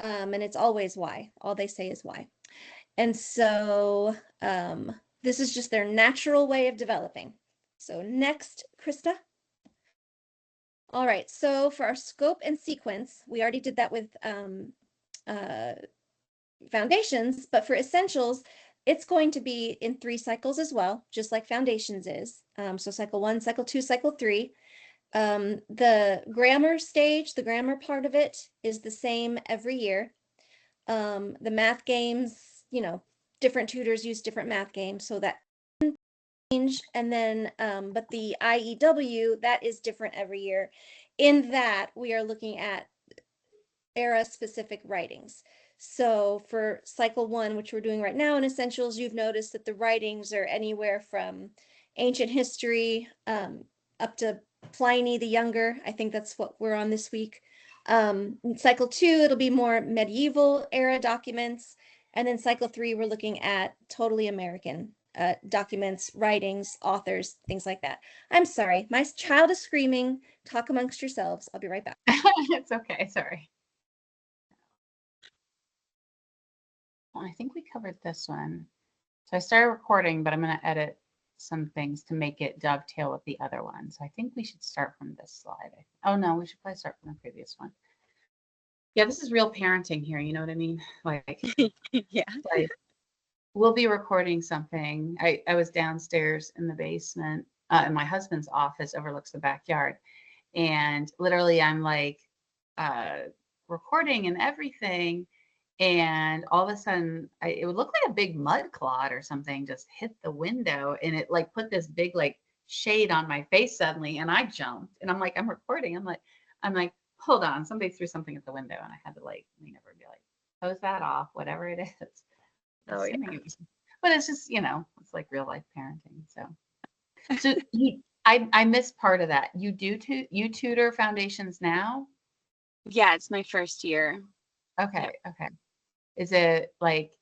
and it's always Y. All they say is Y. And so this is just their natural way of developing. So next, Krista. All right, so for our scope and sequence, we already did that with foundations, but for essentials, it's going to be in 3 cycles as well, just like foundations is. So cycle 1, cycle 2, cycle 3. The grammar stage, the grammar part of it is the same every year. The math games, different tutors use different math games, so that change. And then, but the IEW, that is different every year. In that, we are looking at era-specific writings. So for cycle 1, which we're doing right now in essentials, you've noticed that the writings are anywhere from ancient history up to Pliny the Younger. I think that's what we're on this week. Cycle 2, it'll be more medieval era documents. And then cycle 3, we're looking at totally American documents, writings, authors, things like that. I'm sorry, my child is screaming. Talk amongst yourselves. I'll be right back. It's okay, sorry. Well, I think we covered this one. So I started recording, but I'm going to edit some things to make it dovetail with the other one. So I think we should start from this slide. Oh no, we should probably start from the previous one. Yeah, this is real parenting here. You know what I mean? Like, Yeah. like we'll be recording something. I was downstairs in the basement, and my husband's office overlooks the backyard. And literally I'm like recording and everything. And all of a sudden, it would look like a big mud clod or something just hit the window, and it like put this big like shade on my face suddenly, and I jumped, and I'm like, I'm recording. I'm like, hold on, somebody threw something at the window, and I had to like lean over and be like, hose that off, whatever it is. Oh, yeah. Assuming it was, but it's just it's like real life parenting. So I missed part of that. You tutor foundations now? Yeah, it's my first year. Okay, okay. Is it like,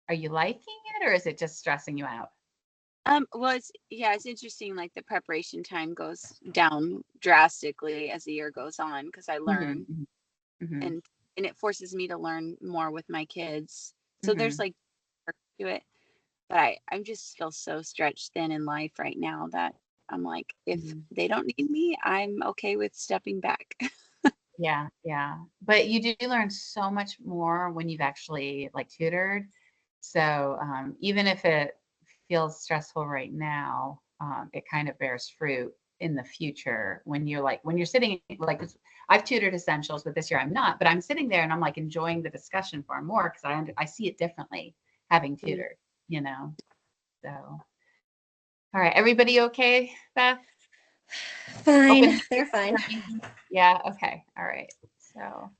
are you liking it, or is it just stressing you out? Well, it's interesting, like the preparation time goes down drastically as the year goes on because I learn Mhm, mhm, and it forces me to learn more with my kids. So there's mhm, like work to it, but I'm just feel so stretched thin in life right now that I'm like, if mhm. they don't need me, I'm okay with stepping back. Yeah, yeah. But you do learn so much more when you've actually like tutored. So even if it feels stressful right now, it kind of bears fruit in the future when you're sitting like I've tutored essentials, but this year I'm not. But I'm sitting there and I'm like enjoying the discussion far more because I see it differently having tutored, you know. So all right, everybody okay, Beth? Fine, Open. they're fine. Yeah. Okay. All right. So.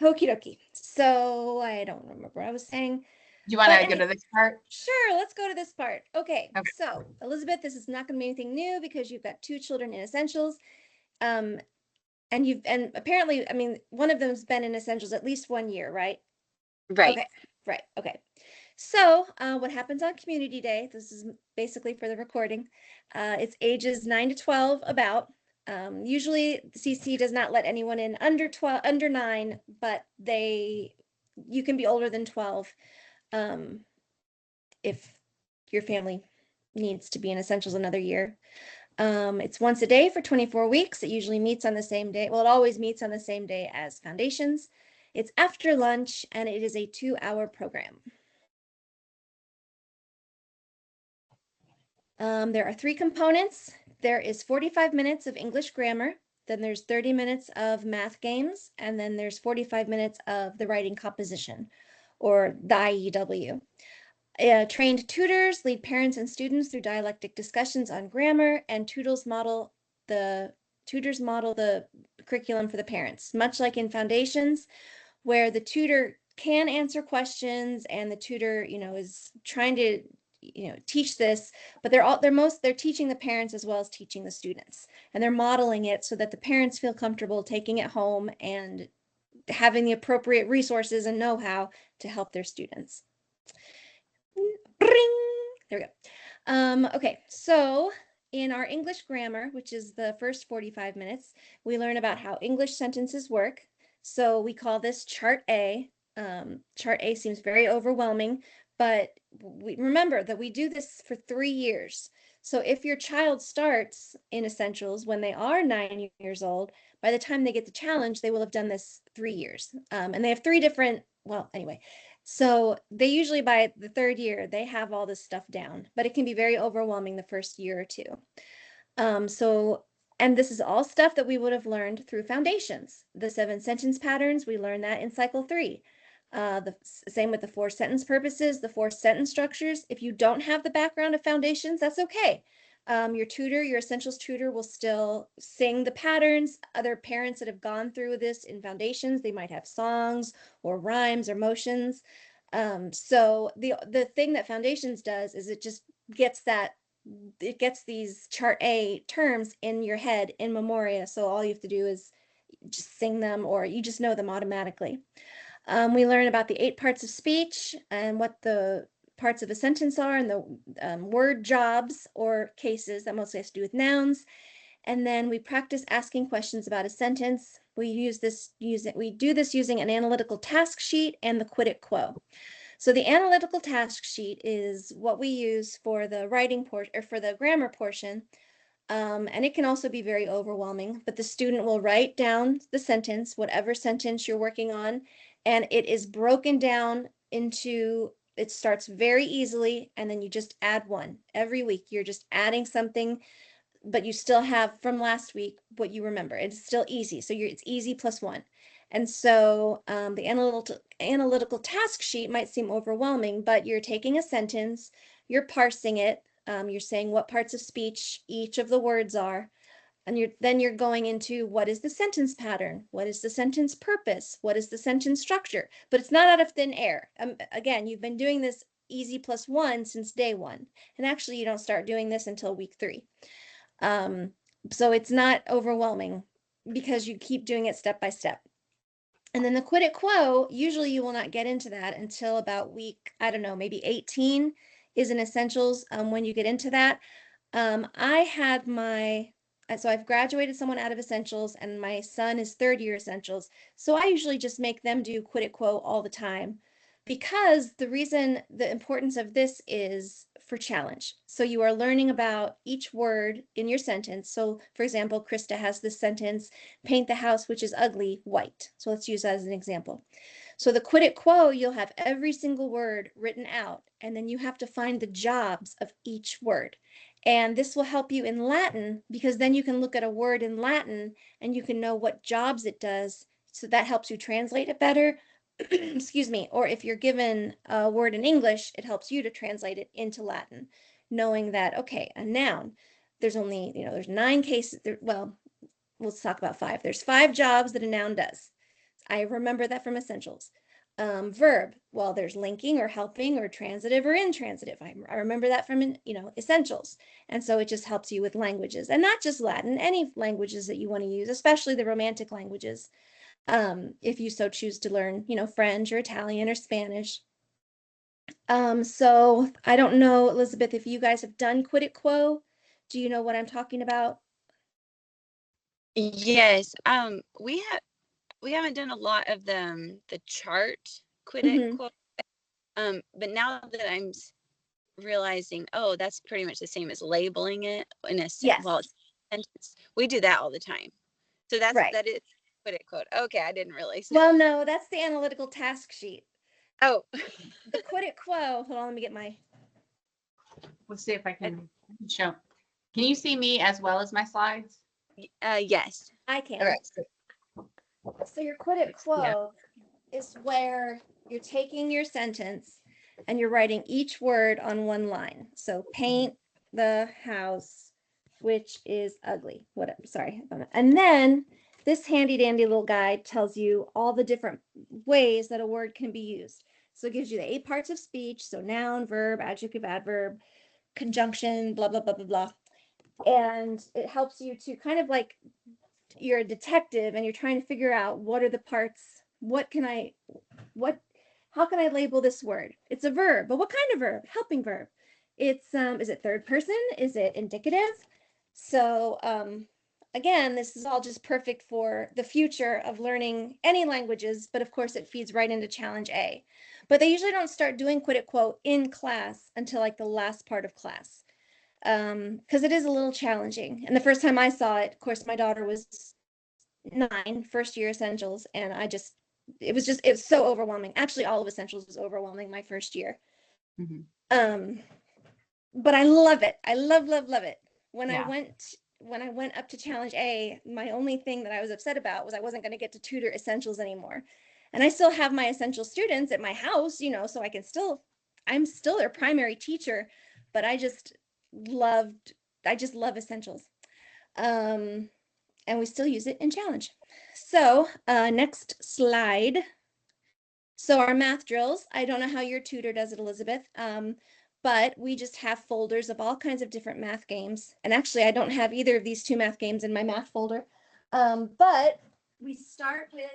Okie dokie. So I don't remember what I was saying. Do you want But to go to this part? sure, let's go to this part. Okay, Okay. so Elizabeth, this is not going to be anything new because you've got 2 children in essentials. And apparently, I mean, one of them's been in essentials at least 1 year, right? Right. Okay, right, okay. So what happens on Community Day, this is basically for the recording, it's ages 9 to 12 about. Usually CC does not let anyone in under 9, but you can be older than 12 if your family needs to be in essentials another year. It's once a day for 24 weeks. It usually meets on the same day. Well, it always meets on the same day as foundations. It's after lunch and it is a 2-hour program. There are 3 components. There is 45 minutes of English grammar, then there's 30 minutes of math games, and then there's 45 minutes of the writing composition, or the IEW. Trained tutors lead parents and students through dialectic discussions on grammar, and tutors model the curriculum for the parents, much like in foundations, where the tutor can answer questions and the tutor, is trying to, teach this, but they're teaching the parents as well as teaching the students, and they're modeling it so that the parents feel comfortable taking it home and having the appropriate resources and know-how to help their students. Bring! There we go. Okay, so in our English grammar, which is the first 45 minutes, we learn about how English sentences work. So we call this chart A. Chart A seems very overwhelming, but we remember that we do this for 3 years. So if your child starts in essentials when they are 9 years old, by the time they get the challenge, they will have done this 3 years. And they have three different, well, anyway. So they usually by the third year, they have all this stuff down, but it can be very overwhelming the first year or two. And this is all stuff that we would have learned through foundations. The 7 sentence patterns, we learned that in cycle 3. The same with the 4 sentence purposes, the 4 sentence structures. If you don't have the background of foundations, that's okay. Your tutor, your essentials tutor will still sing the patterns. Other parents that have gone through this in foundations, they might have songs or rhymes or motions. So the thing that foundations does is it just gets these chart A terms in your head in memoria. So all you have to do is just sing them, or you just know them automatically. We learn about the 8 parts of speech and what the parts of a sentence are, and the word jobs or cases that mostly has to do with nouns. And then we practice asking questions about a sentence. We do this using an analytical task sheet and the Quid it Quo. So the analytical task sheet is what we use for the writing portion or for the grammar portion. And it can also be very overwhelming, but the student will write down the sentence, whatever sentence you're working on, and it is broken down into, it starts very easily, and then you just add one. Every week, you're just adding something, but you still have from last week what you remember. It's still easy. So it's easy plus 1. And so the analytical task sheet might seem overwhelming, but you're taking a sentence, you're parsing it, you're saying what parts of speech each of the words are, and then you're going into what is the sentence pattern, what is the sentence purpose, what is the sentence structure. But it's not out of thin air. Again, you've been doing this easy plus 1 since day 1, and actually you don't start doing this until week 3. So it's not overwhelming because you keep doing it step by step. And then the Quid it Quo, usually you will not get into that until about week, I don't know, maybe 18 is an essentials when you get into that. So I've graduated someone out of essentials, and my son is 3rd-year essentials. So I usually just make them do Quid it Quo all the time, because the importance of this is for challenge. So you are learning about each word in your sentence. So for example, Krista has this sentence, paint the house which is ugly white. So let's use that as an example. So the Quid it Quo, you'll have every single word written out, and then you have to find the jobs of each word. And this will help you in Latin, because then you can look at a word in Latin and you can know what jobs it does. So that helps you translate it better. Excuse me. Or if you're given a word in English, it helps you to translate it into Latin, knowing that, okay, a noun, there's only, there's 9 cases. Well, let's talk about 5. There's 5 jobs that a noun does. I remember that from essentials. Verb, well, there's linking or helping or transitive or intransitive. I remember that from, essentials. And so it just helps you with languages, and not just Latin, any languages that you want to use, especially the Romantic languages. If you so choose to learn, French or Italian or Spanish. So I don't know, Elizabeth, if you guys have done Quid it Quo. Do you know what I'm talking about? Yes. We haven't done a lot of the chart Quid it Quo. But now that I'm realizing, oh, that's pretty much the same as labeling it in a Yes. sentence. We do that all the time. So Right. that is Quid it Quo. Okay, I didn't realize. Well, no, that's the analytical task sheet. Oh. The Quid it Quo. Hold on, let me get my. Let's see if I can show. Can you see me as well as my slides? Yes. I can. All right. So your Quid it Quo is where you're taking your sentence and you're writing each word on one line. So paint the house, which is ugly. Whatever. Sorry. And then this handy dandy little guide tells you all the different ways that a word can be used. So it gives you the 8 parts of speech. So noun, verb, adjective, adverb, conjunction, blah, blah, blah, blah, blah. And it helps you to kind of like, you're a detective and you're trying to figure out what are the parts, how can I label this word? It's a verb, but what kind of verb? Helping verb. It's is it third person? Is it indicative? So again, this is all just perfect for the future of learning any languages, but of course it feeds right into Challenge A. But they usually don't start doing Quit It Quote in class until like the last part of class. Because it is a little challenging. And the first time I saw it, of course, my daughter was 9, first year essentials, and it was so overwhelming. Actually, all of essentials was overwhelming my first year. Mhm. But I love it. I love it. When Yeah. I went up to Challenge A, my only thing that I was upset about was I wasn't going to get to tutor essentials anymore. And I still have my essential students at my house, so I'm still their primary teacher, but I just love essentials. And we still use it in Challenge. So next slide. So our math drills, I don't know how your tutor does it, Elizabeth, but we just have folders of all kinds of different math games. And actually, I don't have either of these 2 math games in my math folder. But we start with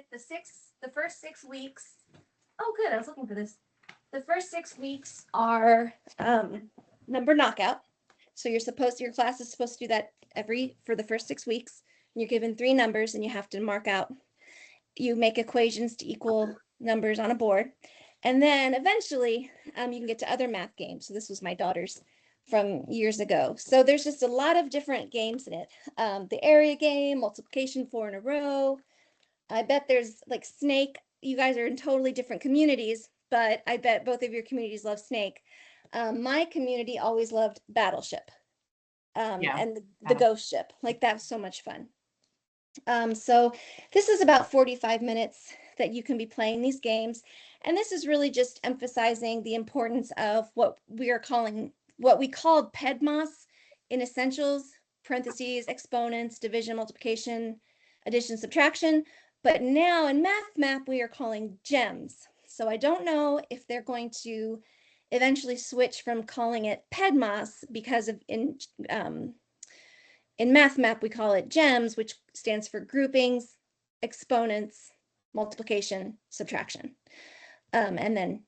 the first 6 weeks. Oh, good, I was looking for this. The first 6 weeks are number knockout. So your class is supposed to do that for the first 6 weeks. And you're given 3 numbers and you have to mark out. You make equations to equal numbers on a board. And then eventually you can get to other math games. So this was my daughter's from years ago. So there's just a lot of different games in it. The area game, multiplication 4 in a row. I bet there's like Snake. You guys are in totally different communities, but I bet both of your communities love Snake. My community always loved Battleship Yeah. and the ghost ship. Like that was so much fun. So this is about 45 minutes that you can be playing these games. And this is really just emphasizing the importance of what we called PEDMOS in essentials, parentheses, exponents, division, multiplication, addition, subtraction. But now in Math Map, we are calling GEMS. So I don't know if they're going to eventually switch from calling it PEDMOS because in Math Map, we call it GEMS, which stands for groupings, exponents, multiplication, subtraction, and then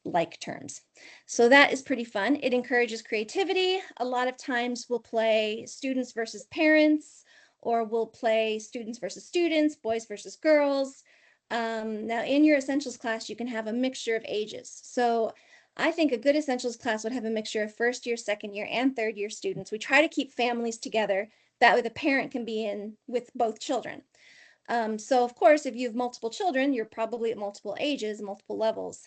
like terms. So that is pretty fun. It encourages creativity. A lot of times we'll play students versus parents, or we'll play students versus students, boys versus girls. Now in your essentials class, you can have a mixture of ages. So I think a good essentials class would have a mixture of first year, second year, and third year students. We try to keep families together. That way the parent can be in with both children. So of course, if you have multiple children, you're probably at multiple ages, multiple levels.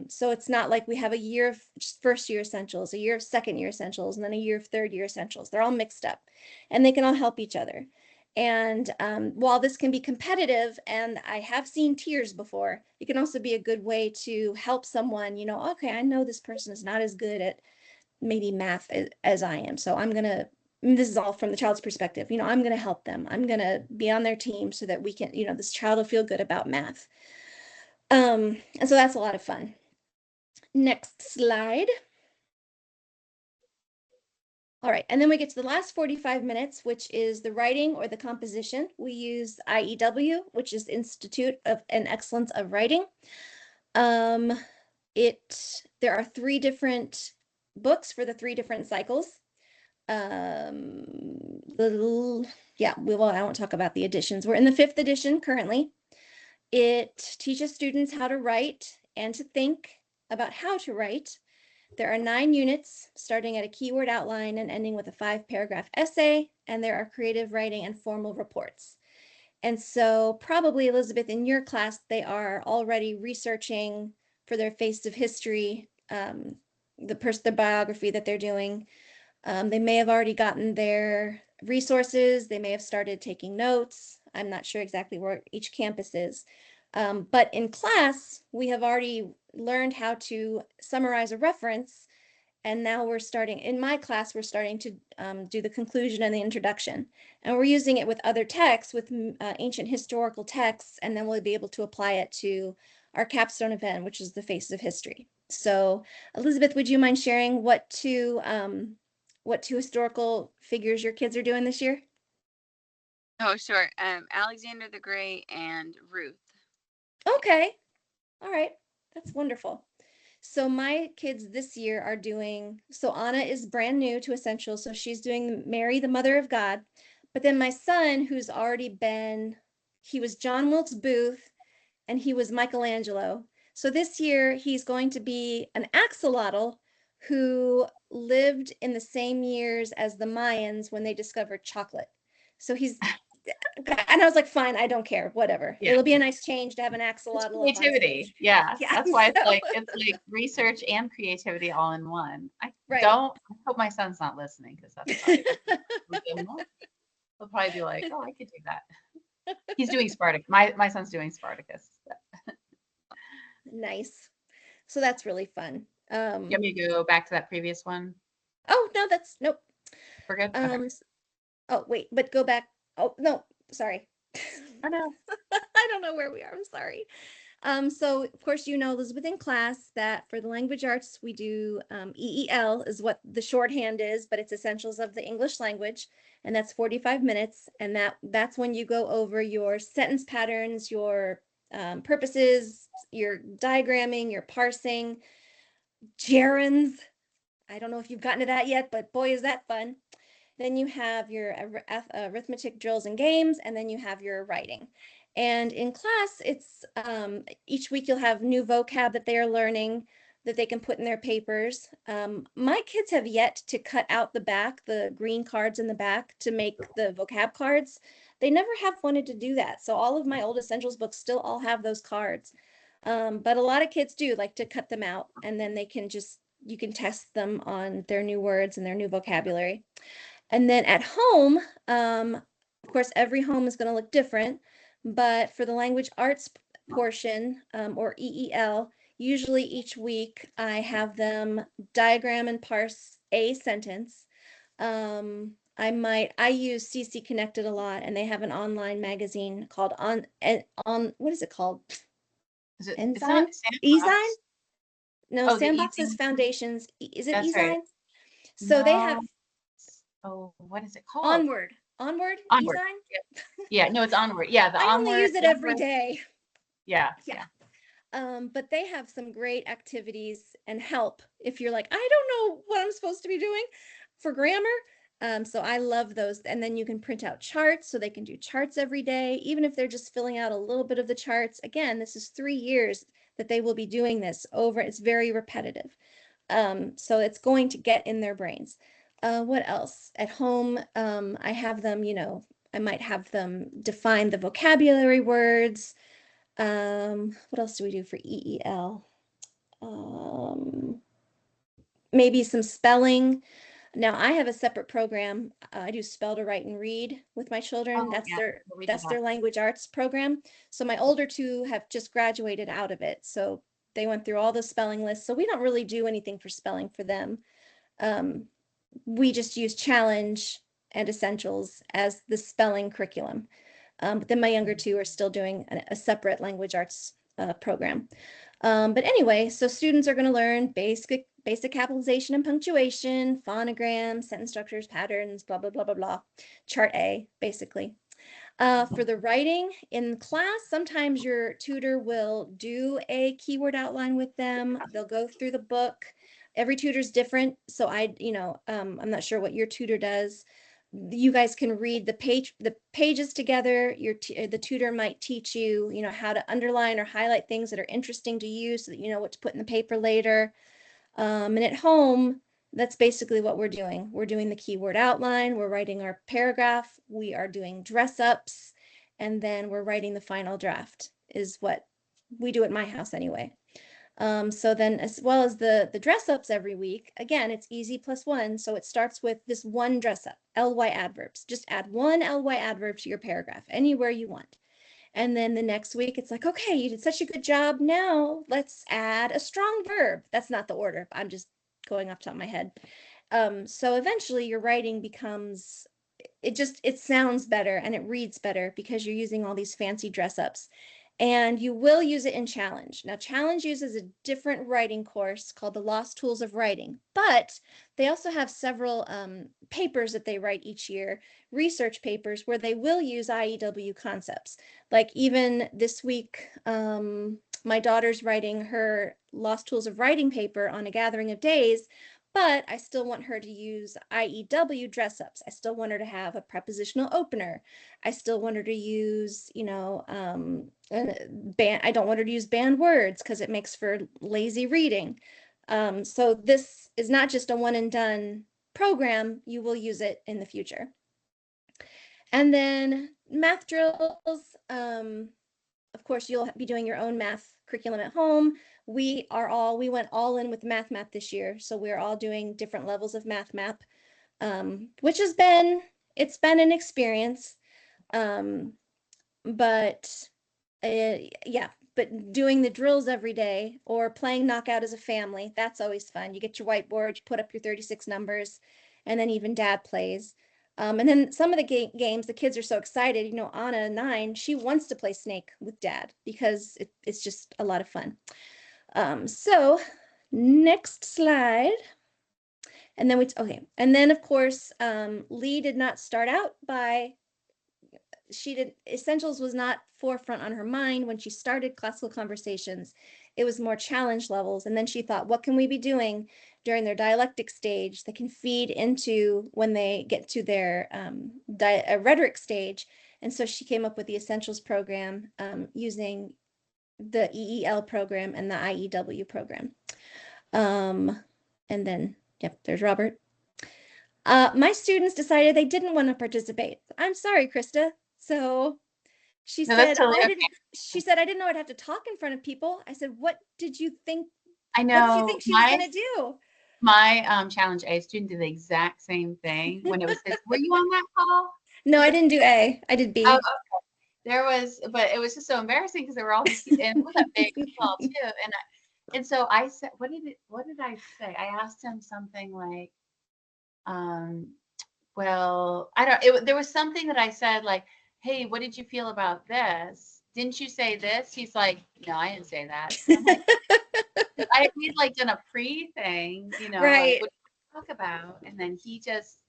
So it's not like we have a year of first year essentials, a year of second year essentials, and then a year of third year essentials. They're all mixed up and they can all help each other. And while this can be competitive, and I have seen tiers before, it can also be a good way to help someone, okay, I know this person is not as good at maybe math as I am. So this is all from the child's perspective, I'm going to help them. I'm going to be on their team so that we can, this child will feel good about math. And so that's a lot of fun. Next slide. All right, and then we get to the last 45 minutes, which is the writing or the composition. We use IEW, which is Institute of an Excellence of Writing. There are 3 different books for the 3 different cycles. I won't talk about the editions. We're in the 5th edition currently. It teaches students how to write and to think about how to write. There are 9 units, starting at a keyword outline and ending with a 5-paragraph essay, and there are creative writing and formal reports. And so probably, Elizabeth, in your class, they are already researching for their Face of History, the biography that they're doing. They may have already gotten their resources. They may have started taking notes. I'm not sure exactly where each campus is. But in class, we have already learned how to summarize a reference. And now in my class, we're starting to do the conclusion and the introduction. And we're using it with other texts, with ancient historical texts, and then we'll be able to apply it to our capstone event, which is the Face of History. So Elizabeth, would you mind sharing what 2 historical figures your kids are doing this year? Oh, sure. Alexander the Great and Ruth. Okay. All right. That's wonderful. So my kids this year are so Anna is brand new to Essentials. So she's doing Mary, the Mother of God, But then my son, who's already he was John Wilkes Booth and he was Michelangelo. So this year he's going to be an axolotl who lived in the same years as the Mayans when they discovered chocolate. So he's, and I was like, fine, I don't care, whatever. Yeah. It'll be a nice change to have an It's axolotl up on creativity. stage. Yeah. Yeah, That's why so- it's like research and creativity all in one. I Right. I hope my son's not listening because that's probably he'll probably be like, oh, I could do that. He's doing Spartacus. My son's doing Spartacus. Nice. So that's really fun. You want me to go back to that previous one? Oh, no, nope. We're good? Okay. Oh, wait, but go back. Oh, no, sorry. Oh, no. I don't know where we are. I'm sorry. So of course, Elizabeth in class that for the language arts, we do EEL is what the shorthand is, but it's Essentials of the English Language. And that's 45 minutes. And that's when you go over your sentence patterns, your purposes, your diagramming, your parsing, gerunds. I don't know if you've gotten to that yet, but boy, is that fun. Then you have your arithmetic drills and games, and then you have your writing. And in class, it's each week you'll have new vocab that they are learning that they can put in their papers. My kids have yet to cut out the green cards in the back to make the vocab cards. They never have wanted to do that. So all of my old essentials books still all have those cards. But a lot of kids do like to cut them out, and then you can test them on their new words and their new vocabulary. And then at home, of course, every home is going to look different, but for the language arts portion, or EEL, usually each week I have them diagram and parse a sentence. I use CC Connected a lot, and they have an online magazine called what is it called? Is it Ensign? Sandbox? eZine? No, Oh, the Sandbox is eZine. Foundations. Is it That's eZine? right. So they have What is it called? Onward Onward. eZine? Yeah, no, it's Onward. Yeah, the I Onward. only use it every day. Yeah. Yeah. But they have some great activities and help if you're like, I don't know what I'm supposed to be doing for grammar. So I love those. And then you can print out charts so they can do charts every day, even if they're just filling out a little bit of the charts. Again, this is 3 years that they will be doing this over. It's very repetitive. So it's going to get in their brains. What else? At home, I have them, I might have them define the vocabulary words. What else do we do for EEL? Maybe some spelling. Now I have a separate program. I do spell to write and read with my children. Oh, That's yeah, we do that's that. their language arts program. So my older two have just graduated out of it. So they went through all the spelling lists. So we don't really do anything for spelling for them. We just use Challenge and Essentials as the spelling curriculum. But then my younger two are still doing a separate language arts program. But anyway, so students are going to learn basic capitalization and punctuation, phonograms, sentence structures, patterns, blah, blah, blah, blah, blah. Chart A, basically. For the writing in class, sometimes your tutor will do a keyword outline with them. They'll go through the book. Every tutor's different. So I'm not sure what your tutor does. You guys can read the pages together. The tutor might teach you, how to underline or highlight things that are interesting to you so that you know what to put in the paper later. And at home, that's basically what we're doing. We're doing the keyword outline. We're writing our paragraph. We are doing dress ups. And then we're writing the final draft is what we do at my house anyway. So then as well as the dress ups every week, again, it's easy +1. So it starts with this one dress up, ly adverbs. Just add one ly adverb to your paragraph anywhere you want. And then the next week it's like, okay, you did such a good job. Now let's add a strong verb. That's not the order. I'm just going off the top of my head. So eventually your writing becomes, it sounds better and it reads better because you're using all these fancy dress ups. And you will use it in Challenge. Now, Challenge uses a different writing course called the Lost Tools of Writing, but they also have several papers that they write each year, research papers where they will use IEW concepts. Like even this week, my daughter's writing her Lost Tools of Writing paper on A Gathering of Days, but I still want her to use IEW dress ups. I still want her to have a prepositional opener. I still want her to use, I don't want her to use banned words because it makes for lazy reading. So this is not just a one and done program. You will use it in the future. And then math drills. Of course, you'll be doing your own math curriculum at home. We went all in with math this year. So we're all doing different levels of math, which it's been an experience. But doing the drills every day or playing knockout as a family, that's always fun. You get your whiteboard, you put up your 36 numbers, and then even dad plays. And then some of the games, the kids are so excited. Anna, 9, she wants to play Snake with dad because it's just a lot of fun. So next slide. And then of course, Lee did not start out Essentials was not forefront on her mind when she started Classical Conversations. It was more challenge levels. And then she thought, what can we be doing during their dialectic stage that can feed into when they get to their rhetoric stage? And so she came up with the Essentials program using the EEL program and the IEW program. And then, yep, there's Robert. My students decided they didn't want to participate. I'm sorry, Krista. So she said, she said, I didn't know I'd have to talk in front of people. I said, what did you think? I know. What did you think she was going to do? My Challenge A student did the exact same thing when it was his. Were you on that call? No, I didn't do A. I did B. Oh, okay. But it was just so embarrassing because there were all these, and it was a big call too. And so I said, what did I say? I asked him something like, well, there was something that I said like, hey, what did you feel about this? Didn't you say this? He's like, no, I didn't say that. We'd like done a pre thing, right. Like, what did we talk about? And then he just,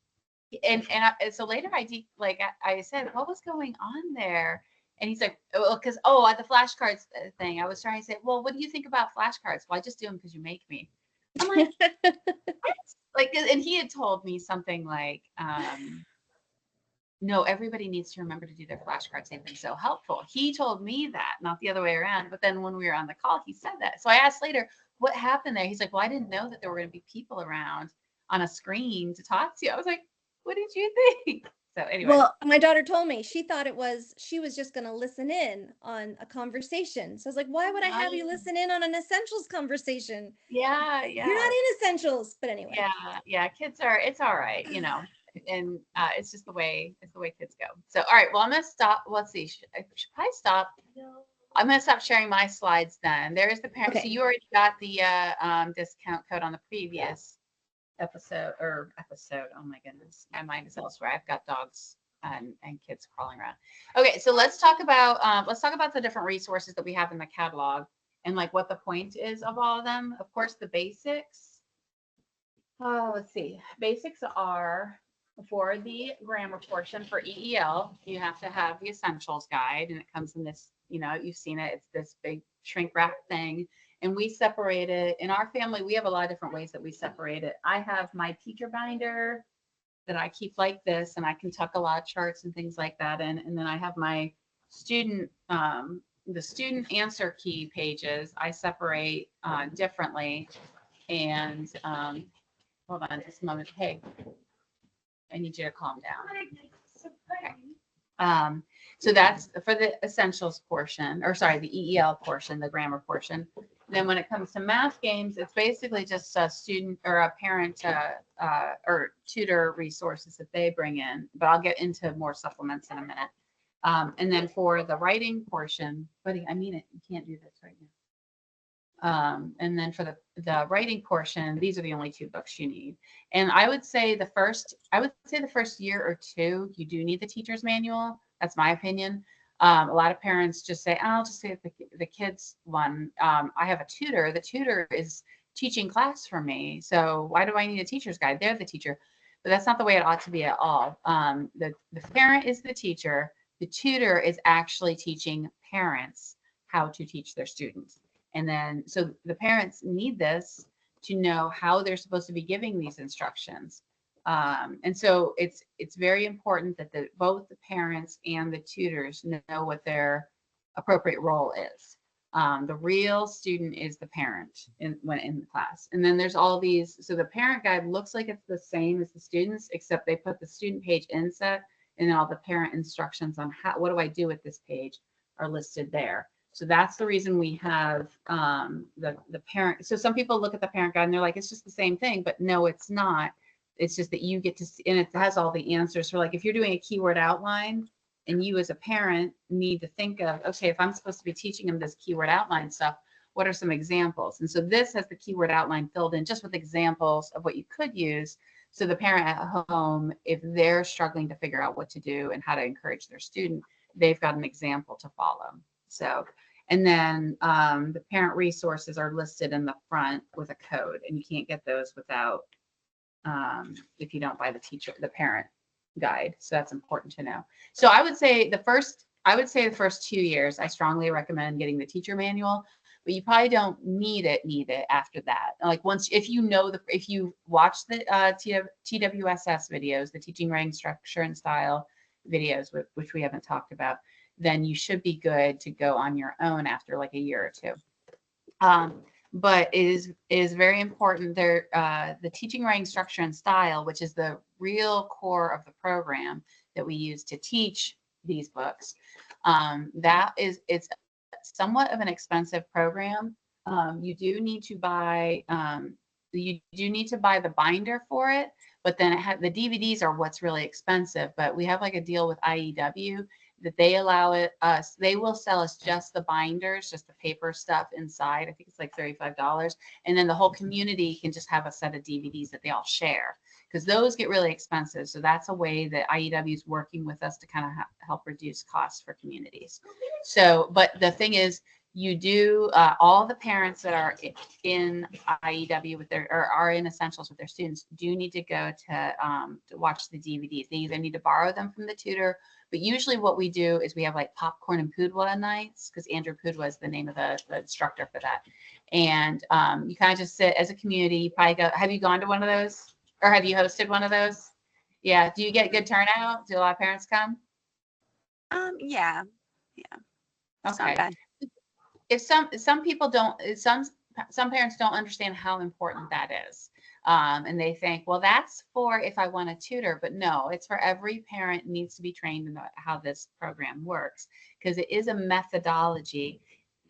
so later I said, what was going on there? And he's like, well, because, the flashcards thing, I was trying to say, well, what do you think about flashcards? Well, I just do them because you make me. I'm like, what? And he had told me something like, no, everybody needs to remember to do their flashcards. They've been so helpful. He told me that, not the other way around. But then when we were on the call, he said that. So I asked later, what happened there? He's like, well, I didn't know that there were going to be people around on a screen to talk to you. I was like, what did you think? So anyway. Well, my daughter told me she thought she was just going to listen in on a conversation. So I was like, why would I have you listen in on an Essentials conversation? Yeah. You're not in Essentials, but anyway. Yeah. Kids it's all right, and it's just the way kids go. So, all right, well, I'm going to stop. Let's see. I should probably stop. No. I'm going to stop sharing my slides then. There's the parent. Okay. So you already got the discount code on the previous episode. Oh my goodness. My mind is elsewhere. I've got dogs and kids crawling around. Okay. So let's talk about the different resources that we have in the catalog and like what the point is of all of them. Of course, the basics. Let's see. Basics are for the grammar portion for EEL, you have to have the Essentials guide, and it comes in this, you've seen it. It's this big shrink wrap thing. And we separate it in our family. We have a lot of different ways that we separate it. I have my teacher binder that I keep like this, and I can tuck a lot of charts and things like that in. And then I have my student, the student answer key pages. I separate differently. And hold on just a moment. Hey, I need you to calm down. Okay. So that's for the Essentials portion, the EEL portion, the grammar portion. Then when it comes to math games, it's basically just a student or a parent or tutor resources that they bring in, but I'll get into more supplements in a minute. And then for the writing portion, buddy, I mean it, you can't do this right now. And then for the writing portion, these are the only 2 books you need. And I would say the first year or 2, you do need the teacher's manual. That's my opinion. A lot of parents just say, I'll just get the kids one. I have a tutor. The tutor is teaching class for me. So why do I need a teacher's guide? They're the teacher. But that's not the way it ought to be at all. The parent is the teacher. The tutor is actually teaching parents how to teach their students. And then, so the parents need this to know how they're supposed to be giving these instructions. And so it's very important that both the parents and the tutors know what their appropriate role is. The real student is the parent when in the class. And then there's all these, so the parent guide looks like it's the same as the students, except they put the student page inset, and then all the parent instructions on what do I do with this page are listed there. So that's the reason we have the parent. So some people look at the parent guide and they're like, it's just the same thing, but no, it's not. It's just that you get to see, and it has all the answers. So like if you're doing a keyword outline, and you as a parent need to think of, okay, if I'm supposed to be teaching them this keyword outline stuff, what are some examples? And so this has the keyword outline filled in just with examples of what you could use. So the parent at home, if they're struggling to figure out what to do and how to encourage their student, they've got an example to follow. So, and then the parent resources are listed in the front with a code, and you can't get those without, if you don't buy the parent guide. So that's important to know. So I would say the first 2 years, I strongly recommend getting the teacher manual, but you probably don't need it after that. Like if you watch the TWSS videos, the teaching, writing, structure, and style videos, which we haven't talked about, then you should be good to go on your own after like a year or two. But it is very important there, the teaching, writing, structure, and style, which is the real core of the program that we use to teach these books. It's somewhat of an expensive program. You do need to buy the binder for it, but then the DVDs are what's really expensive. But we have like a deal with IEW that they they will sell us just the binders, just the paper stuff inside. I think it's like $35. And then the whole community can just have a set of DVDs that they all share, because those get really expensive. So that's a way that IEW is working with us to kind of help reduce costs for communities. So, but the thing is, you do, all the parents that are in IEW or are in Essentials with their students do need to go to watch the DVDs. They either need to borrow them from the tutor, but usually what we do is we have like popcorn and Pudwa nights, because Andrew Pudwa is the name of the instructor for that. And you kind of just sit as a community. You probably go, have you gone to one of those? Or have you hosted one of those? Yeah. Do you get good turnout? Do a lot of parents come? Yeah. It's not Okay. bad. If some people don't, some parents don't understand how important that is. And they think, well, that's for if I want a tutor, but no, it's for every parent needs to be trained in how this program works, because it is a methodology.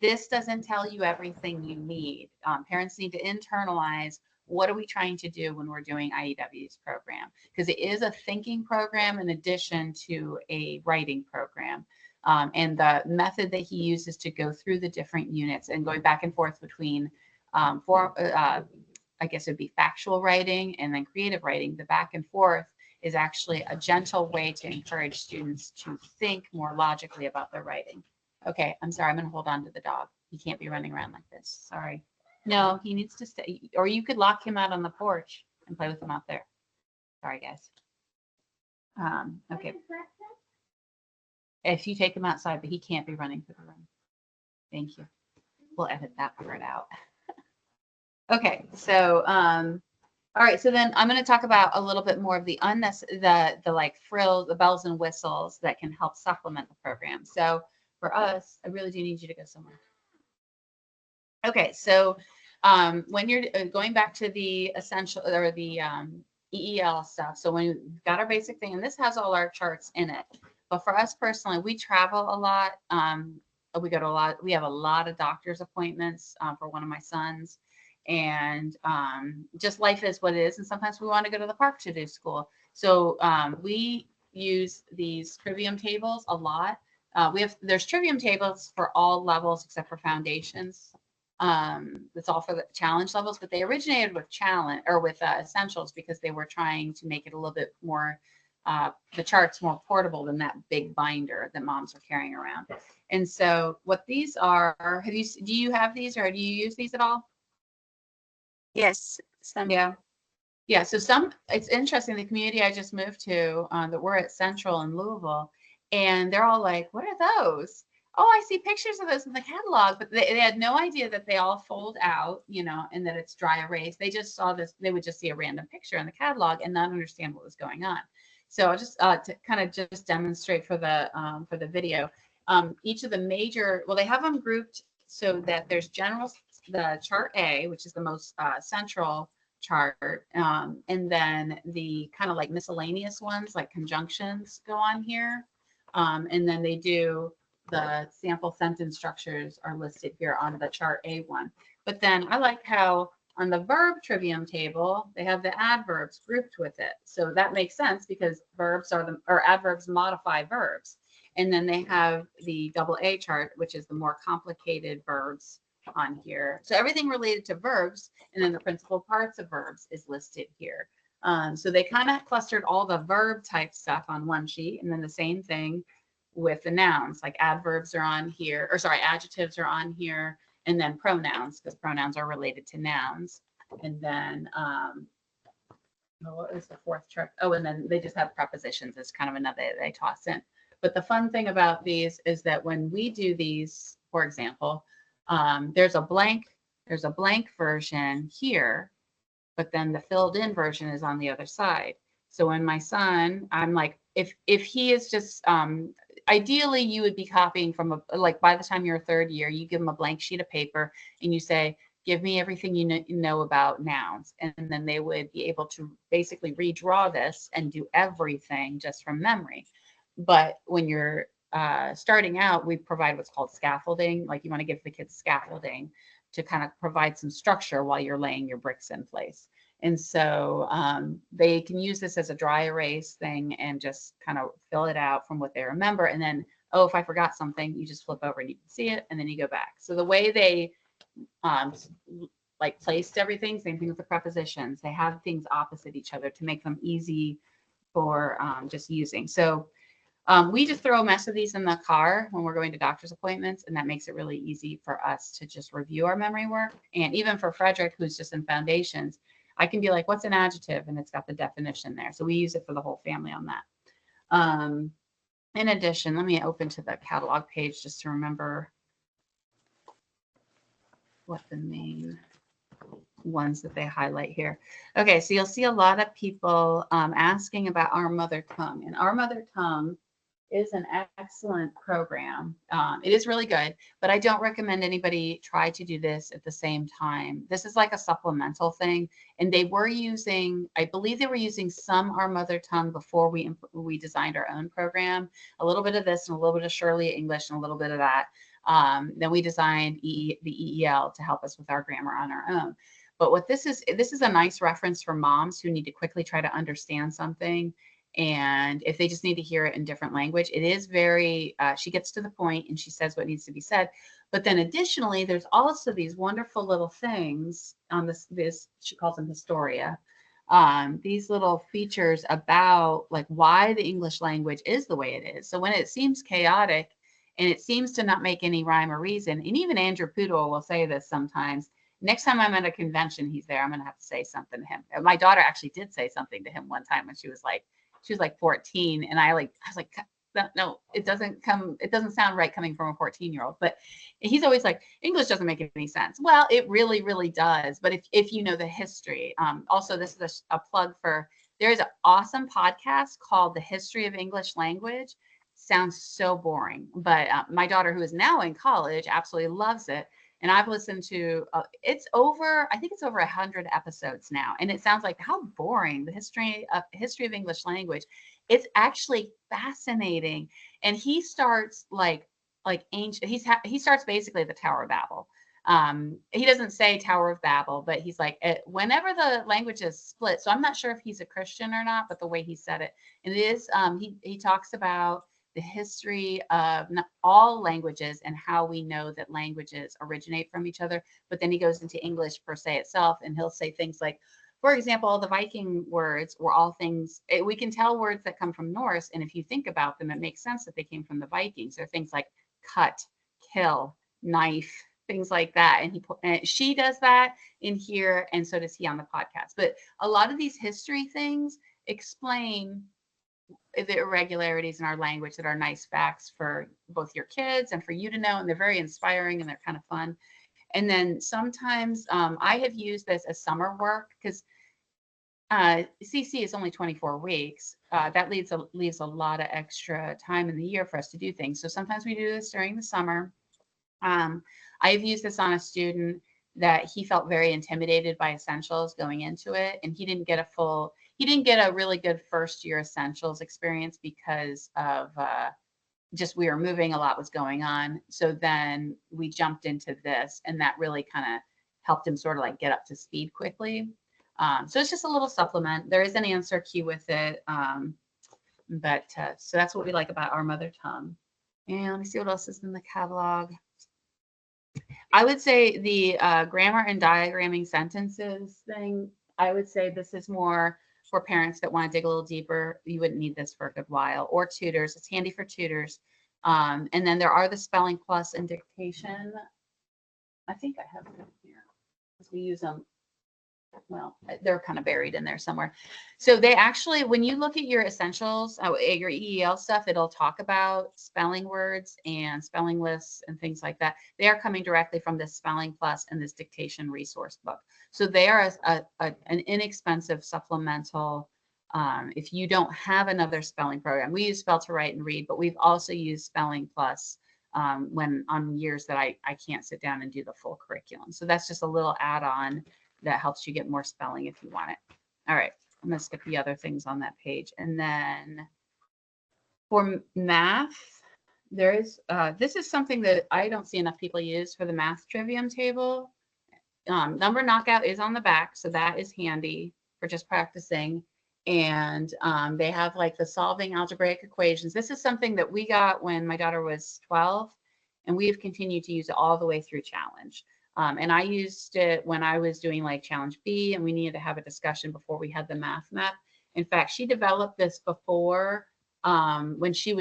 This doesn't tell you everything you need. Parents need to internalize, what are we trying to do when we're doing IEW's program? Because it is a thinking program in addition to a writing program. And the method that he uses to go through the different units and going back and forth between I guess it'd be factual writing and then creative writing. The back and forth is actually a gentle way to encourage students to think more logically about their writing. Okay, I'm sorry, I'm gonna hold on to the dog. He can't be running around like this, sorry. No, he needs to stay, or you could lock him out on the porch and play with him out there. Sorry, guys. Okay. If you take him outside, but he can't be running through the room. Thank you. We'll edit that part out. Okay, so all right, so then I'm going to talk about a little bit more of the like frills, the bells and whistles that can help supplement the program. So for us, I really do need you to go somewhere. Okay, so when you're going back to the essential or the EEL stuff, so when we've got our basic thing, and this has all our charts in it, but for us personally, we travel a lot. We have a lot of doctor's appointments for one of my sons. And just life is what it is. And sometimes we want to go to the park to do school. So we use these trivium tables a lot. There's trivium tables for all levels except for foundations. That's all for the challenge levels, but they originated with essentials because they were trying to make it a little bit more, the charts more portable than that big binder that moms are carrying around. And so what these are, do you have these or do you use these at all? Yes. Yeah. So it's interesting. The community I just moved to, that we're at Central in Louisville, and they're all like, "What are those?" oh, I see pictures of those in the catalog, but they had no idea that they all fold out, you know, and that it's dry erase. They just saw this, they would just see a random picture in the catalog and not understand what was going on. So I'll just to kind of just demonstrate for the video, each of the major, well, they have them grouped so that there's general, the chart A, which is the most central chart, and then the kind of like miscellaneous ones like conjunctions go on here, and then they do the sample sentence structures are listed here on the chart A1. But then I like how on the verb trivium table, they have the adverbs grouped with it. So that makes sense because verbs are the, or adverbs modify verbs. And then they have the double A chart, which is the more complicated verbs on here. So everything related to verbs and then the principal parts of verbs is listed here. So they kind of clustered all the verb type stuff on one sheet, and then the same thing with the nouns, like adverbs are on here, or sorry, adjectives are on here, and then pronouns, because pronouns are related to nouns. And then, what was the fourth chart? Oh, and then they just have prepositions as kind of another they toss in. But the fun thing about these is that when we do these, for example, there's a blank version here, but then the filled in version is on the other side. So when my son, I'm like, if he is just, ideally you would be copying from a, like by the time you're a third year, you give them a blank sheet of paper and you say, give me everything you know about nouns. And then they would be able to basically redraw this and do everything just from memory. But when you're starting out, we provide what's called scaffolding. Like you want to give the kids scaffolding to kind of provide some structure while you're laying your bricks in place. And so they can use this as a dry erase thing and just kind of fill it out from what they remember. And then, oh, if I forgot something, you just flip over and you can see it and then you go back. So the way they like placed everything, same thing with the prepositions, they have things opposite each other to make them easy for just using. So we just throw a mess of these in the car when we're going to doctor's appointments, and that makes it really easy for us to just review our memory work. And even for Frederick, who's just in foundations, I can be like, what's an adjective? And it's got the definition there. So we use it for the whole family on that. In addition, let me open to the catalog page just to remember what the main ones that they highlight here. Okay, so you'll see a lot of people asking about Our Mother Tongue. And Our Mother Tongue is an excellent program. It is really good, but I don't recommend anybody try to do this at the same time. This is like a supplemental thing, and they were using, I believe they were using some Our Mother Tongue before we designed our own program. A little bit of this and a little bit of Shirley English and a little bit of that. Then we designed the EEL to help us with our grammar on our own. But what this is a nice reference for moms who need to quickly try to understand something. And if they just need to hear it in different language, it is very, she gets to the point and she says what needs to be said. But then additionally, there's also these wonderful little things on this she calls them Historia. These little features about like why the English language is the way it is. So when it seems chaotic and it seems to not make any rhyme or reason, and even Andrew Poodle will say this sometimes, next time I'm at a convention, he's there, I'm going to have to say something to him. My daughter actually did say something to him one time when she was like 14, and I was like, no, it doesn't sound right coming from a 14-year-old. But he's always like, English doesn't make any sense. Well, it really, really does. But if you know the history, also this is a plug for, there is an awesome podcast called The History of English Language. Sounds so boring, but my daughter, who is now in college, absolutely loves it. And I've listened to, I think it's over 100 episodes now. And it sounds like how boring, the history of English language. It's actually fascinating. And he starts like ancient, he starts basically at the Tower of Babel. He doesn't say Tower of Babel, but he's like, whenever the language is split. So I'm not sure if he's a Christian or not, but the way he said it, and it is, he talks about the history of all languages and how we know that languages originate from each other. But then he goes into English per se itself, and he'll say things like, for example, all the Viking words were all things, we can tell words that come from Norse, and if you think about them, it makes sense that they came from the Vikings. They're things like cut, kill, knife, things like that. And she does that in here, and so does he on the podcast. But a lot of these history things explain the irregularities in our language that are nice facts for both your kids and for you to know, and they're very inspiring and they're kind of fun. And then sometimes I have used this as summer work because CC is only 24 weeks. That leaves a lot of extra time in the year for us to do things. So sometimes we do this during the summer. I've used this on a student that he felt very intimidated by essentials going into it, and he didn't get a really good first year essentials experience because of just we were moving, a lot was going on. So then we jumped into this, and that really kind of helped him sort of like get up to speed quickly. So it's just a little supplement. There is an answer key with it. So that's what we like about Our Mother Tongue. And let me see what else is in the catalog. I would say the grammar and diagramming sentences thing, I would say this is more for parents that want to dig a little deeper. You wouldn't need this for a good while, or tutors. It's handy for tutors. And then there are the Spelling Plus and dictation. I think I have them here because we use them. Well, they're kind of buried in there somewhere. So they actually, when you look at your essentials, your EEL stuff, it'll talk about spelling words and spelling lists and things like that. They are coming directly from this Spelling Plus and this dictation resource book. So they are an inexpensive supplemental. If you don't have another spelling program, we use Spell to Write and Read, but we've also used Spelling Plus when on years that I can't sit down and do the full curriculum. So that's just a little add-on that helps you get more spelling if you want it. All right, I'm going to skip the other things on that page. And then for math, there is, this is something that I don't see enough people use for the math trivium table. Number knockout is on the back, so that is handy for just practicing. And they have like the solving algebraic equations. This is something that we got when my daughter was 12, and we have continued to use it all the way through Challenge. And I used it when I was doing like Challenge B, and we needed to have a discussion before we had the math map. In fact, she developed this before when she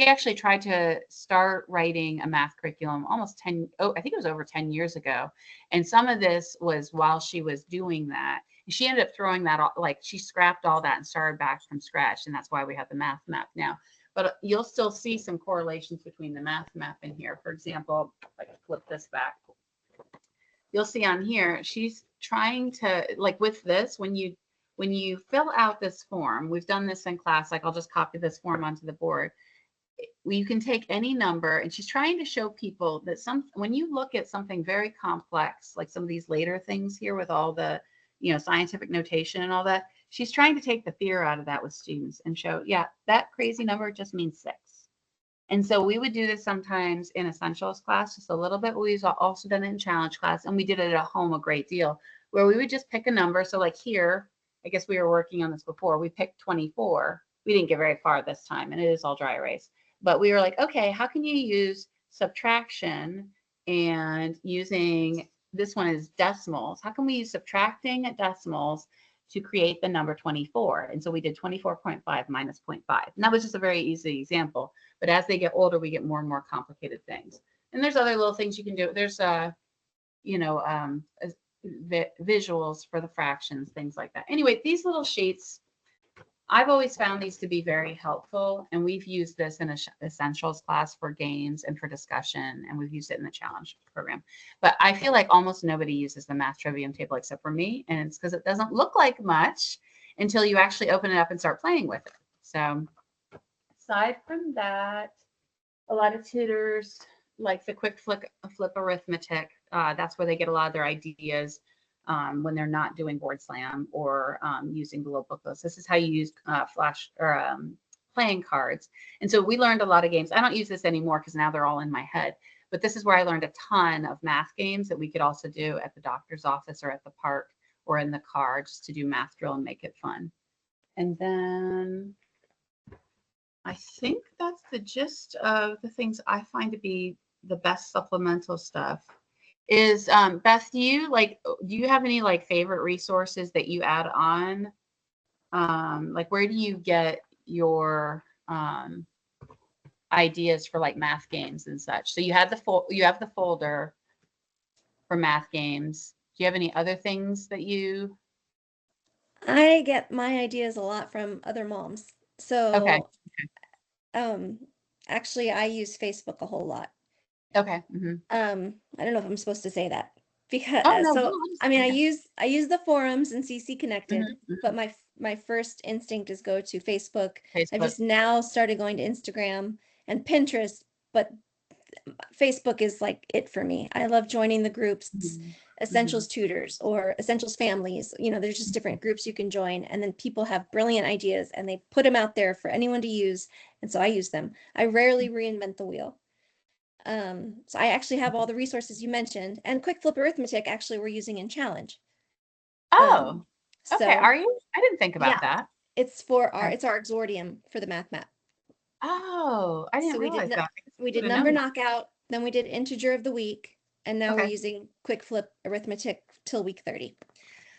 actually tried to start writing a math curriculum I think it was over 10 years ago. And some of this was while she was doing that. She ended up throwing that, like she scrapped all that and started back from scratch. And that's why we have the math map now. But you'll still see some correlations between the math map in here. For example, if I can flip this back. You'll see on here, she's trying to, like with this, when you fill out this form, we've done this in class, like I'll just copy this form onto the board. You can take any number, and she's trying to show people that when you look at something very complex, like some of these later things here with all the, scientific notation and all that, she's trying to take the fear out of that with students and show, yeah, that crazy number just means 6. And so we would do this sometimes in essentials class, just a little bit. We've also done it in challenge class, and we did it at home a great deal, where we would just pick a number. So like here, I guess we were working on this before. We picked 24. We didn't get very far this time, and it is all dry erase. But we were like, okay, how can you use subtraction and using, this one is decimals. How can we use subtracting at decimals to create the number 24? And so we did 24.5 minus 0.5. And that was just a very easy example. But as they get older, we get more and more complicated things. And there's other little things you can do. There's, visuals for the fractions, things like that. Anyway, these little sheets, I've always found these to be very helpful. And we've used this in an essentials class for games and for discussion. And we've used it in the challenge program. But I feel like almost nobody uses the math trivium table except for me. And it's because it doesn't look like much until you actually open it up and start playing with it. So aside from that, a lot of tutors like the quick flip arithmetic. That's where they get a lot of their ideas when they're not doing board slam or using the little booklets. This is how you use flash or playing cards. And so we learned a lot of games. I don't use this anymore because now they're all in my head. But this is where I learned a ton of math games that we could also do at the doctor's office or at the park or in the car, just to do math drill and make it fun. And then I think that's the gist of the things I find to be the best supplemental stuff. Is Beth, do you have any like favorite resources that you add on? Like where do you get your ideas for like math games and such? So you have the folder for math games. Do you have any other things that you? I get my ideas a lot from other moms. Okay. So, um, actually, I use Facebook a whole lot. Okay. I don't know if I'm supposed to say that because Oh no, so no, I mean I use the forums and CC Connected, mhm. but my first instinct is go to Facebook. I've Facebook. just now started going to Instagram and Pinterest, but Facebook is like it for me. I love joining the groups, Mhm, mhm, Essentials Tutors or Essentials Families. There's just different groups you can join, and then people have brilliant ideas and they put them out there for anyone to use, and so I use them. I rarely reinvent the wheel. So I actually have all the resources you mentioned, and Quick Flip Arithmetic actually we're using in Challenge. Um, Oh, okay. so Are you? I didn't think about yeah, that. it's Okay. our exordium for the math map. Oh, I didn't So realize that. I guess I we would did have known number that. knockout, then we did integer of the week, and now we're Okay. using Quick Flip Arithmetic till week 30.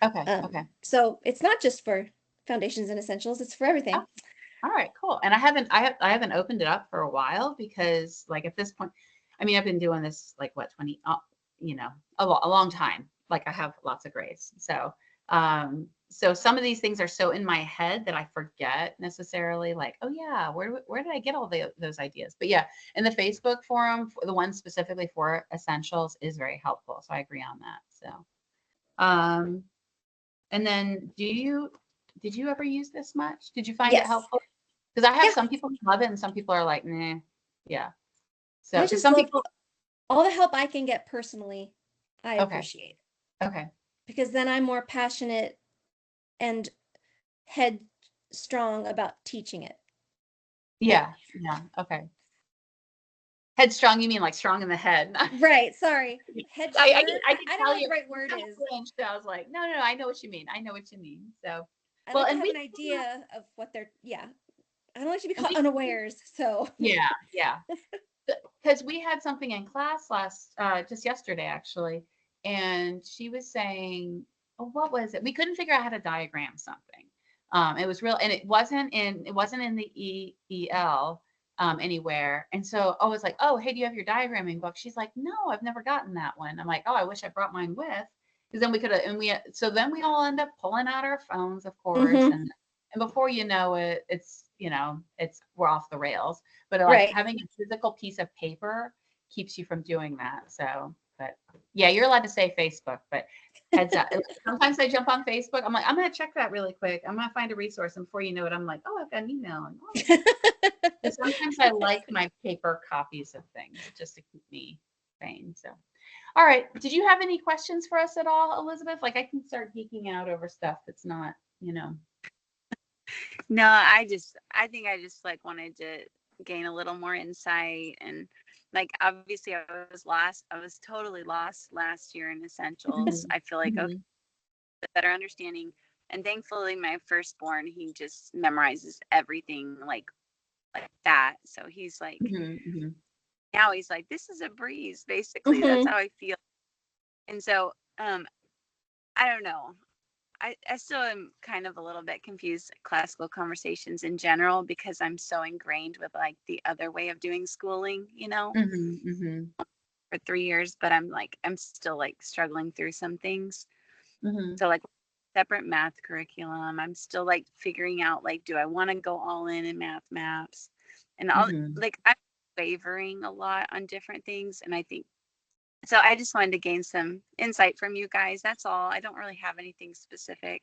Okay. Okay. So it's not just for foundations and essentials, it's for Oh, everything. all right, cool. And I haven't opened it up for a while because like at this point, I mean, I've been doing this like what, 20, you know, a long time. Like I have lots of grades. So some of these things are so in my head that I forget necessarily like, oh yeah, where did I get all those ideas? But yeah, in the Facebook forum, the one specifically for essentials is very helpful. So I agree on that. Um, and then did you ever use this much? Did you find it Yes. helpful? Because I have Yeah. some people who love it and some people are like, nah, yeah. So, I because just some love people, all the help I can get personally. I okay, appreciate okay, because then I'm more passionate and headstrong about teaching it. yeah, yeah, okay. Headstrong, you mean like strong in the head? Right, sorry. Headstrong. I can I don't know tell what you, the right you word sound is. French, so I was like, no, no, no, I know what you mean. I know what you mean. So, I well, like to have an idea of what they're, yeah. I don't like to be and caught we, unawares. So, yeah, yeah. Because we had something in class just yesterday actually, and she was saying, oh, what was it? We couldn't figure out how to diagram something. It was real, and it wasn't in the EL anywhere. And so I was like, oh, hey, do you have your diagramming book? She's like, no, I've never gotten that one. I'm like, oh, I wish I brought mine with, because then we could have, so then we all end up pulling out our phones, of course, hmm and before you know it, we're off the rails. But like right. having a physical piece of paper keeps you from doing that. So, but yeah, you're allowed to say Facebook, but heads up. Sometimes I jump on Facebook. I'm like, I'm gonna check that really quick. I'm gonna find a resource, and before you know it, I'm like, oh, I've got an email. And oh. So sometimes I like my paper copies of things just to keep me sane. So, all right. Did you have any questions for us at all, Elizabeth? Like I can start geeking out over stuff that's not, No, I think I just like wanted to gain a little more insight, and like obviously I was totally lost last year in essentials. Mhm, I feel like okay, mhm, a better understanding. And thankfully my firstborn, he just memorizes everything like that. So he's like mhm, mhm, now he's like, this is a breeze, basically. That's hmm how I feel. And so I don't know. I still am kind of a little bit confused at classical conversations in general because I'm so ingrained with like the other way of doing schooling, mhm, mhm, for 3 years, but I'm still like struggling through some things. mhm, So like separate math curriculum, I'm still like figuring out like, do I want to go all in math maps? And all mhm. like I'm wavering a lot on different things. And I think so I just wanted to gain some insight from you guys. That's all. I don't really have anything specific.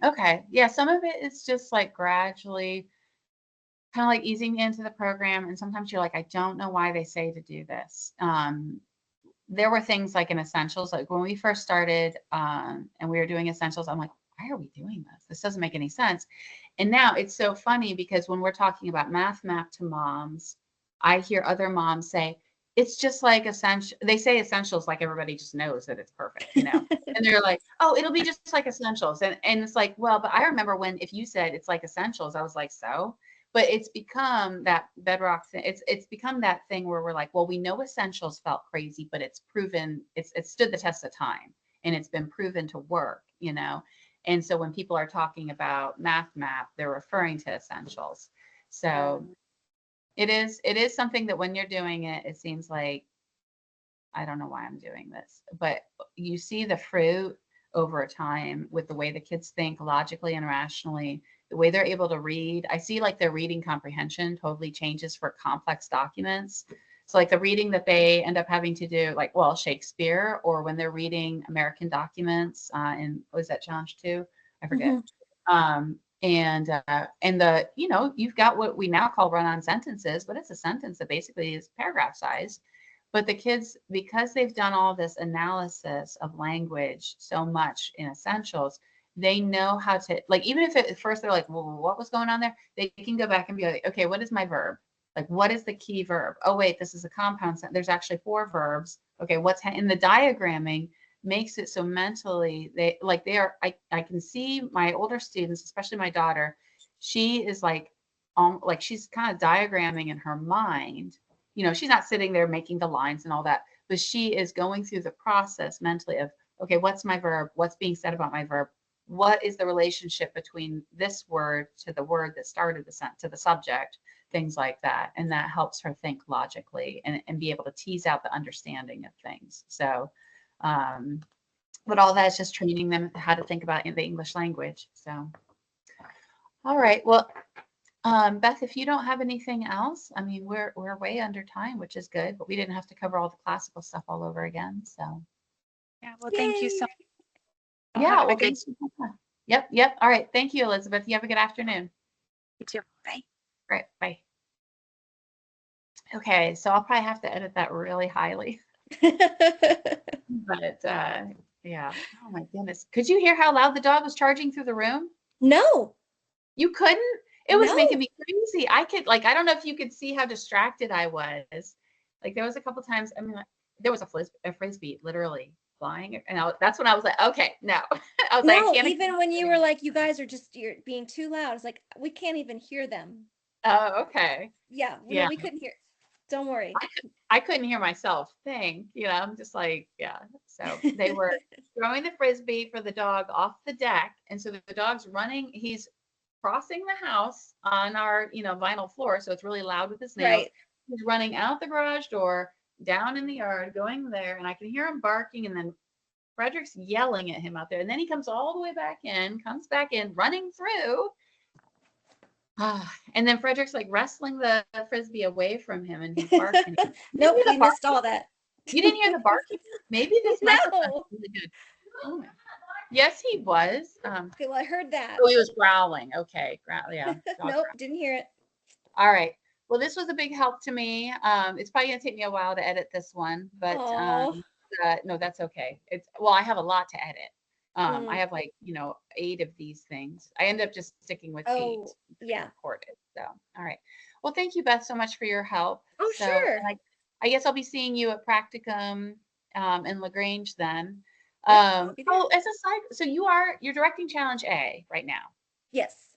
Okay. Yeah, some of it is just like gradually kind of like easing into the program. And sometimes you're like, I don't know why they say to do this. There were things like in essentials, like when we first started and we were doing essentials, I'm like, why are we doing this? This doesn't make any sense. And now it's so funny because when we're talking about math map to moms, I hear other moms say, it's just like essential. They say essentials like everybody just knows that it's perfect. And they're like, oh, it'll be just like essentials. And it's like, well, but I remember when if you said it's like essentials, I was like, so? But it's become that bedrock thing. It's become that thing where we're like, well, we know essentials felt crazy, but it's proven it's stood the test of time and it's been proven to work. And so when people are talking about math map, they're referring to essentials. So it is something that when you're doing it, it seems like I don't know why I'm doing this, but you see the fruit over time with the way the kids think logically and rationally, the way they're able to read. I see like their reading comprehension totally changes for complex documents. So like the reading that they end up having to do, like, well, Shakespeare, or when they're reading American documents in, was that challenge 2? I forget. And the, you know, you've got what we now call run-on sentences, but it's a sentence that basically is paragraph size. But the kids, because they've done all this analysis of language so much in essentials, they know how to, like, even if at first they're like, well, what was going on there? They can go back and be like, okay, what is my verb? Like, what is the key verb? Oh, wait, this is a compound sentence. There's actually 4 verbs. Okay, what's in the diagramming makes it so mentally they like they are. I can see my older students, especially my daughter. She is like she's kind of diagramming in her mind. You know, she's not sitting there making the lines and all that, but she is going through the process mentally of, okay, what's my verb? What's being said about my verb? What is the relationship between this word to the word that started the sentence, to the subject, things like that. And that helps her think logically and be able to tease out the understanding of things. So, but all that is just training them how to think about the English language. So, all right. Well, Beth, if you don't have anything else, I mean, we're way under time, which is good, but we didn't have to cover all the classical stuff all over again. So, Yeah, well, thank you so much. yeah, Have a well, good thanks. Yep. All right. Thank you, Elizabeth. You have a good afternoon. you too. Bye. Right. Bye. Okay, so I'll probably have to edit that really highly, but yeah. Oh my goodness. Could you hear how loud the dog was charging through the room? No, You couldn't? It was making No. me crazy. I could, like, I don't know if you could see how distracted I was. Like, there was a couple times, I mean, like, there was a frisbee literally flying, and that's when I was like, okay, no. I was like, I no, can't. even when you were like, you guys are just, you're being too loud. It's like, we can't even hear them. Oh, okay. Yeah, Yeah. no, we couldn't hear. Don't worry. I couldn't hear myself think, you know, I'm just like, yeah. So they were throwing the frisbee for the dog off the deck. And so the dog's running, he's crossing the house on our, you know, vinyl floor. So it's really loud with his nails. Right. He's running out the garage door, down in the yard, going there. And I can hear him barking. And then Frederick's yelling at him out there. And then he comes all the way back in, comes back in, running through. And then Frederick's like wrestling the frisbee away from him and he's barking. Nope, we missed all that. You didn't hear the barking? Maybe this microphone No. is really good. Oh, yes, he was. Okay, well, I heard that. Oh, he was growling. Okay, yeah. Nope, didn't hear it. All right. Well, this was a big help to me. It's probably gonna take me a while to edit this one, but Oh. no, that's okay. Well, I have a lot to edit. I Mm. have like, 8 of these things. I end up just sticking with 8 Oh, yeah. recorded. So, all right. Well, thank you, Beth, so much for your help. Oh, So, sure. and I guess I'll be seeing you at Practicum in LaGrange then. Yep, I'll be there. Oh, as a side, so you're directing Challenge A right now. Yes.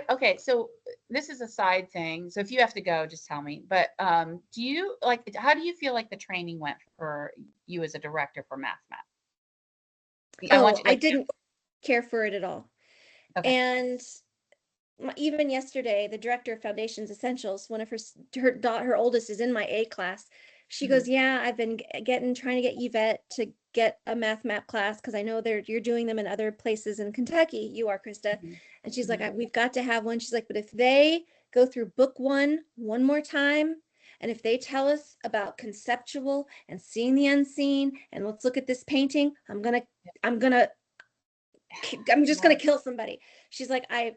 Okay, so this is a side thing. So if you have to go, just tell me. But do you how do you feel like the training went for you as a director for Math Map? I didn't care for it at all. Okay. And even yesterday, the director of Foundations Essentials, one of her oldest is in my A class. She goes, yeah, I've been trying to get Yvette to get a Math Map class because I know you're doing them in other places in Kentucky. You are, Krista. And she's like, we've got to have one. She's like, but if they go through book one more time, and if they tell us about conceptual and seeing the unseen, and let's look at this painting, I'm just gonna kill somebody. She's like, I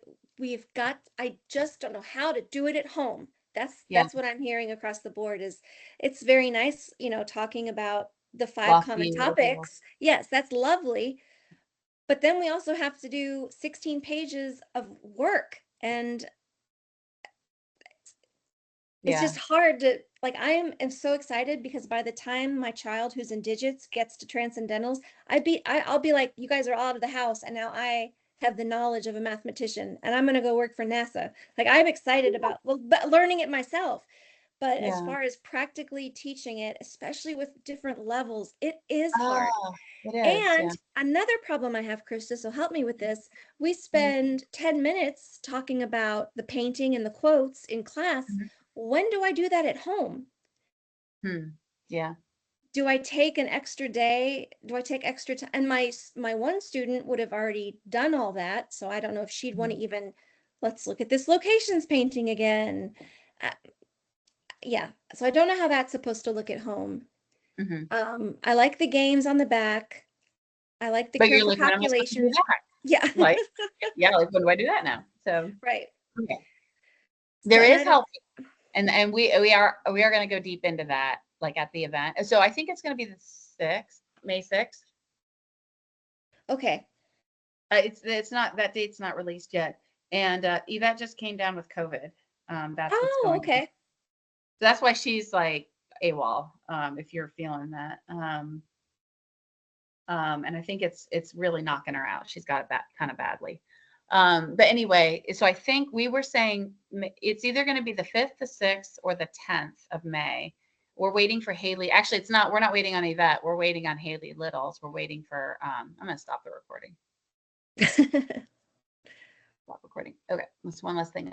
just don't know how to do it at home. That's what I'm hearing across the board. It's very nice, talking about the 5 common topics. Yes, that's lovely. But then we also have to do 16 pages of work, and it's just hard to, like, I am so excited because by the time my child who's in digits gets to transcendentals, I'll be like, you guys are all out of the house, and now I have the knowledge of a mathematician, and I'm going to go work for NASA. Like, I'm excited about learning it myself. But as far as practically teaching it, especially with different levels, it is hard. It is, And another problem I have, Krista, so help me with this. We spend 10 minutes talking about the painting and the quotes in class. When do I do that at home? Yeah. do I take an extra day? Do I take extra time? And my one student would have already done all that, so I don't know if she'd want to even, let's look at this locations painting again. Uh, yeah, so I don't know how that's supposed to look at home. I like the games on the back. I like the But you're careful like, when am I supposed to do calculations. that? Yeah, Like, yeah, like when do I do that now? So right. okay. There and is I don't- help, and we are going to go deep into that, like at the event. So I think it's going to be the 6th, May 6th. Okay. It's not, that date's not released yet. And Yvette just came down with COVID. That's what's Oh, going on. okay. That's why she's like AWOL, if you're feeling that. And I think it's really knocking her out. She's got it kind of badly. But anyway, so I think we were saying it's either going to be the 5th, the 6th, or the 10th of May. We're waiting for Haley. Actually, we're not waiting on Yvette. We're waiting on Haley Littles. We're waiting for, I'm going to stop the recording. Stop recording. Okay, that's one last thing.